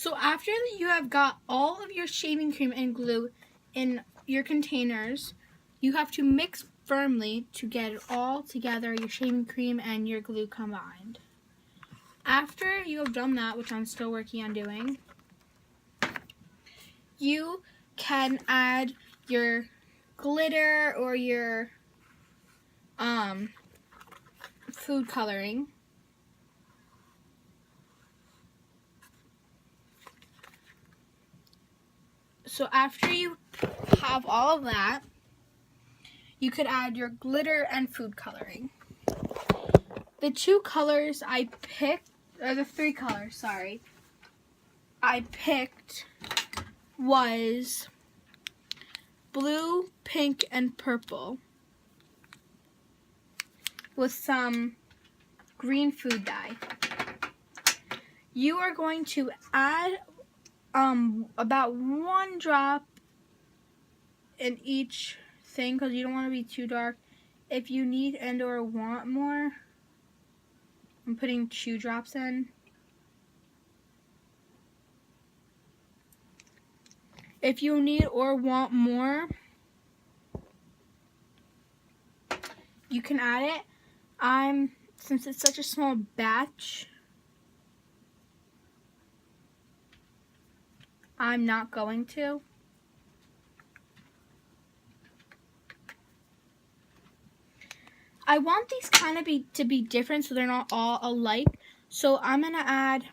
So after you have got all of your shaving cream and glue in your containers, you have to mix firmly to get it all together, your shaving cream and your glue combined. After you have done that, which I'm still working on doing, you can add your glitter or your food coloring. So after you have all of that, you could add your glitter and food coloring. The two colors I picked, or the three colors, sorry, I picked was blue, pink, and purple with some green food dye. You are going to add about 1 drop in each thing because you don't want to be too dark. If you need and or want more, I'm putting 2 drops in. If you need or want more, you can add it. Since it's such a small batch, I'm not going to. I want these kind of to be different so they're not all alike. So I'm going to add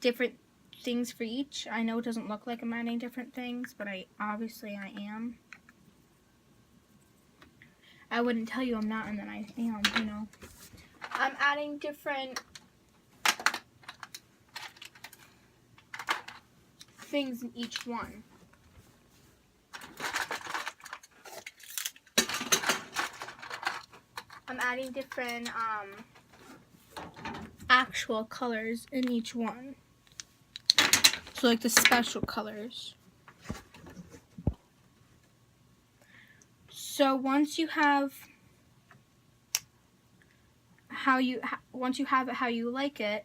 different things for each. I know it doesn't look like I'm adding different things, but obviously I am. I wouldn't tell you I'm not, and then I am, you know. I'm adding different things in each one. I'm adding different actual colors in each one. So like the special colors. So once you have it how you like it,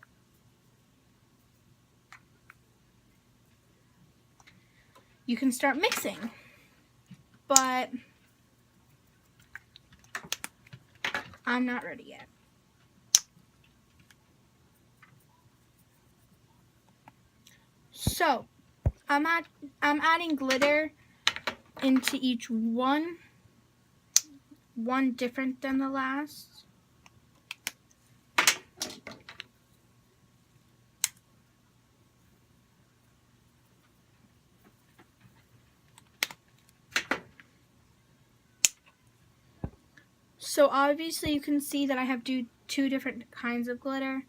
you can start mixing. But I'm not ready yet. So I'm adding glitter into each one different than the last. So obviously you can see that I have two different kinds of glitter.